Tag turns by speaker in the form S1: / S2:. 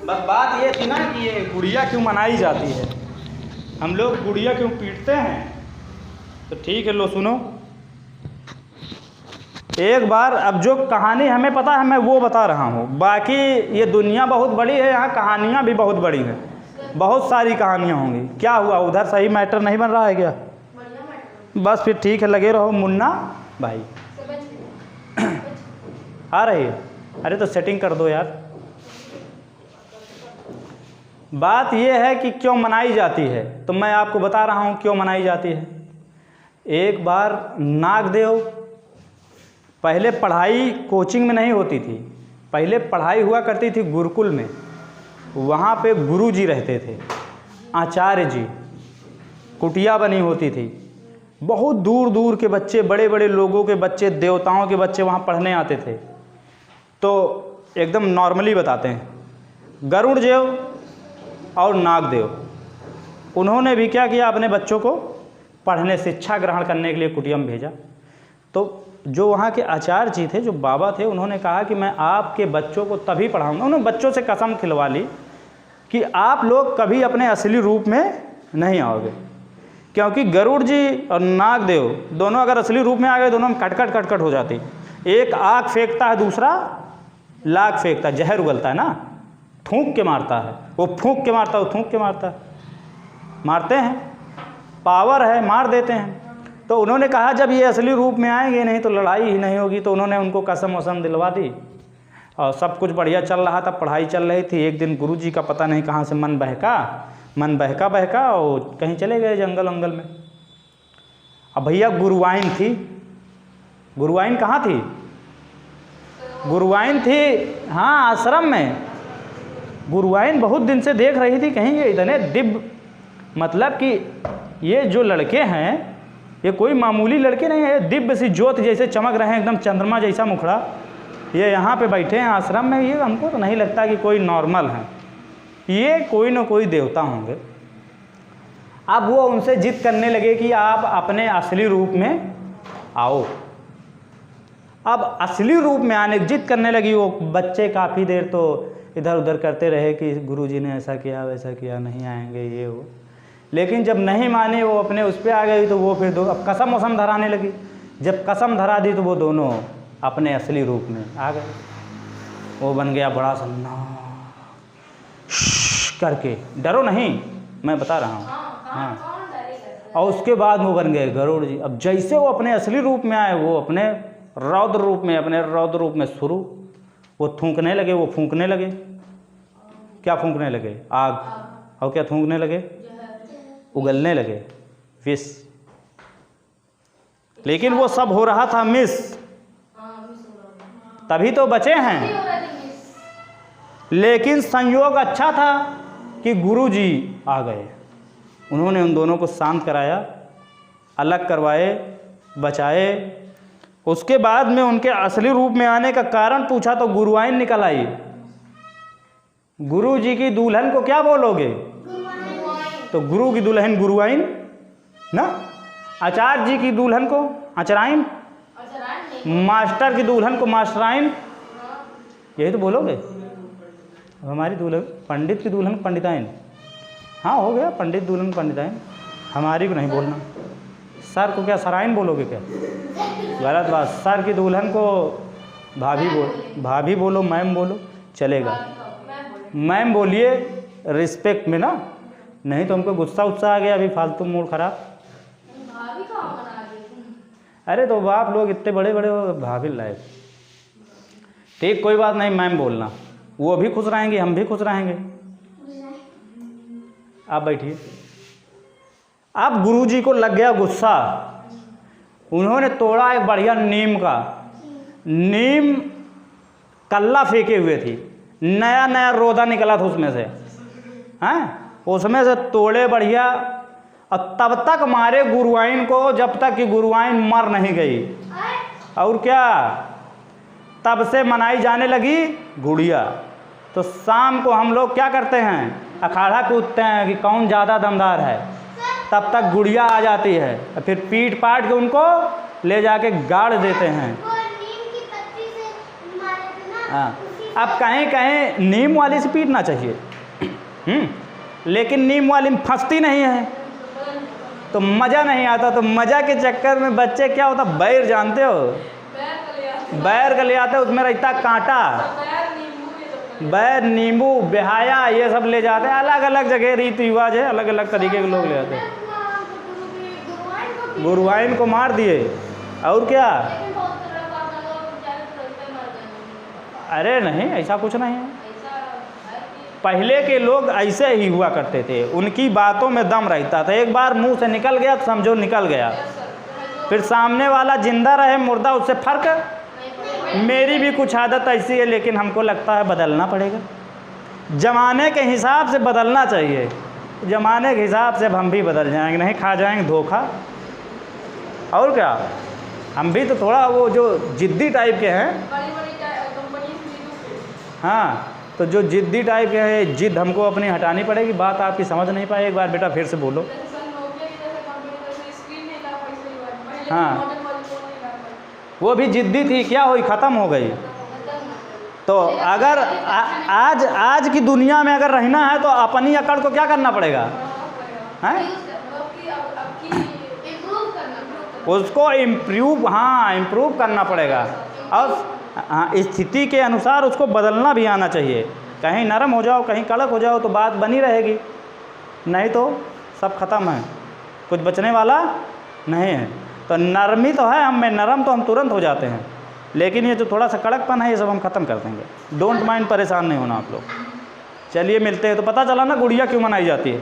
S1: बस बात ये थी ना कि ये गुड़िया क्यों मनाई जाती है, हम लोग गुड़िया क्यों पीटते हैं। तो ठीक है, लो सुनो एक बार। अब जो कहानी हमें पता है मैं वो बता रहा हूँ, बाकी ये दुनिया बहुत बड़ी है, यहाँ कहानियाँ भी बहुत बड़ी हैं, बहुत सारी कहानियाँ होंगी। क्या हुआ उधर, सही मैटर नहीं बन रहा है क्या? बस फिर ठीक है, लगे रहो। मुन्ना भाई आ रही है? अरे तो सेटिंग कर दो यार। बात यह है कि क्यों मनाई जाती है, तो मैं आपको बता रहा हूँ क्यों मनाई जाती है। एक बार नागदेव, पहले पढ़ाई कोचिंग में नहीं होती थी, पहले पढ़ाई हुआ करती थी गुरुकुल में। वहाँ पे गुरु जी रहते थे, आचार्य जी, कुटिया बनी होती थी। बहुत दूर दूर के बच्चे, बड़े बड़े लोगों के बच्चे, देवताओं के बच्चे वहाँ पढ़ने आते थे। तो एकदम नॉर्मली बताते हैं, गरुड़ देव और नागदेव उन्होंने भी क्या किया, अपने बच्चों को पढ़ने, शिक्षा ग्रहण करने के लिए कुटिया में भेजा। तो जो वहाँ के आचार्य जी थे, जो बाबा थे, उन्होंने कहा कि मैं आपके बच्चों को तभी पढ़ाऊँगा। उन्होंने बच्चों से कसम खिलवा ली कि आप लोग कभी अपने असली रूप में नहीं आओगे, क्योंकि गरुड़ जी और नागदेव दोनों अगर असली रूप में आ गए, दोनों में कटकट कटकट हो जाती। एक आग फेंकता है, दूसरा लाख फेंकता है, जहर उगलता है ना, थूक के मारता है, वो फूंक के मारता है, वो थूक के मारता है। मारते हैं, पावर है, मार देते हैं। तो उन्होंने कहा जब ये असली रूप में आएंगे नहीं तो लड़ाई ही नहीं होगी। तो उन्होंने उनको कसम वसम दिलवा दी और सब कुछ बढ़िया चल रहा था, पढ़ाई चल रही थी। एक दिन गुरु जी का पता नहीं कहाँ से मन बहका और कहीं चले गए जंगल वंगल में। अब भैया गुरुवाइन थी, गुरुवाइन कहाँ थी? गुरुवाइन थी हाँ आश्रम में। गुरुवाइन बहुत दिन से देख रही थी कहीं ये इतने दिव्य, मतलब कि ये जो लड़के हैं ये कोई मामूली लड़के नहीं है, दिव्य सी ज्योत जैसे चमक रहे हैं, एकदम चंद्रमा जैसा मुखड़ा। ये यहाँ पे बैठे हैं आश्रम में, ये हमको तो नहीं लगता कि कोई नॉर्मल है, ये कोई ना कोई देवता होंगे। अब वो उनसे जिद करने लगे कि आप अपने असली रूप में आओ। अब असली रूप में आने की जिद करने लगी। वो बच्चे काफ़ी देर तो इधर उधर करते रहे कि गुरुजी ने ऐसा किया वैसा किया, नहीं आएंगे ये वो। लेकिन जब नहीं माने, वो अपने उस पर आ गई, तो वो फिर अब कसम वसम धराने लगी। जब कसम धरा दी तो वो दोनों अपने असली रूप में आ गए। वो बन गया बड़ा सन्ना करके, डरो नहीं मैं बता रहा हूँ। हाँ, और उसके बाद वो बन गए गरुड़ जी। अब जैसे वो अपने असली रूप में आए, वो अपने रौद्र रूप में शुरू, वो थूकने लगे, वो फूंकने लगे। क्या फूंकने लगे? आग। और क्या थूकने लगे? उगलने लगे, विष। लेकिन वो सब हो रहा था मिस, तभी तो बचे हैं। लेकिन संयोग अच्छा था कि गुरुजी आ गए, उन्होंने उन दोनों को शांत कराया, अलग करवाए, बचाए। उसके बाद में उनके असली रूप में आने का कारण पूछा तो गुरुवाइन निकल आई। गुरु जी की दुल्हन को क्या बोलोगे? तो गुरु की दुल्हन गुरुवाइन ना, आचार्य जी की दुल्हन को आचराइन, मास्टर की दुल्हन को मास्टराइन, यही तो बोलोगे। हमारी दुल्हन, पंडित की दुल्हन पंडिताइन। हाँ हो गया, पंडित दुल्हन पंडिताइन। हमारी को नहीं बोलना। सर को क्या सराइन बोलोगे क्या? गलत बात। सर की दुल्हन को भाभी बोलो, मैम बोलो, चलेगा। मैम बोलिए रिस्पेक्ट में ना, नहीं तो हमको गुस्सा आ गया अभी फालतू, मूड खराब। अरे तो आप लोग इतने बड़े बड़े हो, भाभी लाए। ठीक, कोई बात नहीं, मैम बोलना, वो भी खुश रहेंगे, हम भी खुश रहेंगे। आप बैठिए। अब गुरुजी को लग गया गुस्सा, उन्होंने तोड़ा एक बढ़िया नीम का, नीम कल्ला फेंके हुए थी, नया नया रोदा निकला था उसमें से, हैं, उसमें से तोड़े बढ़िया, और तब तक मारे गुरुवाइन को जब तक कि गुरुवाइन मर नहीं गई। और क्या, तब से मनाई जाने लगी गुड़िया। तो शाम को हम लोग क्या करते हैं, अखाड़ा कूदते हैं कि कौन ज़्यादा दमदार है। तब तक गुड़िया आ जाती है, फिर पीट पाट के उनको ले जाके गाड़ देते हैं। हाँ, अब कहीं कहीं नीम वाली से पीटना चाहिए, लेकिन नीम वाली में फंसती नहीं है तो मज़ा नहीं आता। तो मज़ा के चक्कर में बच्चे क्या होता, बैर जानते हो, बैर का ले आते हैं, उसमें रहता कांटा, बैर नींबू बेहाया ये सब ले जाते हैं। अलग अलग जगह रीति रिवाज है, अलग अलग तरीके के लोग ले आते हैं। गुरुवाइन को मार दिए और क्या, अरे नहीं ऐसा कुछ नहीं है। पहले के लोग ऐसे ही हुआ करते थे, उनकी बातों में दम रहता था। एक बार मुंह से निकल गया तो समझो निकल गया, फिर सामने वाला जिंदा रहे मुर्दा उससे फर्क। मेरी भी कुछ आदत ऐसी है, लेकिन हमको लगता है बदलना पड़ेगा, ज़माने के हिसाब से बदलना चाहिए। ज़माने के हिसाब से अब हम भी बदल जाएंगे, नहीं खा जाएंगे धोखा। और क्या, हम भी तो थोड़ा वो जो जिद्दी टाइप के हैं, हाँ, तो जो जिद्दी टाइप के हैं, जिद हमको अपनी हटानी पड़ेगी। बात आपकी समझ नहीं पाए, एक बार बेटा फिर से बोलो। हाँ, वो भी जिद्दी थी, क्या हुई, ख़त्म हो गई। तो अगर आज की दुनिया में अगर रहना है तो अपनी अकड़ को क्या करना पड़ेगा, हैं, उसको इम्प्रूव, हाँ इम्प्रूव करना पड़ेगा। और हाँ, स्थिति के अनुसार उसको बदलना भी आना चाहिए। कहीं नरम हो जाओ, कहीं कड़क हो जाओ तो बात बनी रहेगी, नहीं तो सब ख़त्म है, कुछ बचने वाला नहीं है। तो नरमी तो है हम में, नरम तो हम तुरंत हो जाते हैं, लेकिन ये जो थोड़ा सा कड़कपन है ये सब हम ख़त्म कर देंगे। डोंट माइंड, परेशान नहीं होना आप लोग। चलिए मिलते हैं। तो पता चला ना गुड़िया क्यों मनाई जाती है।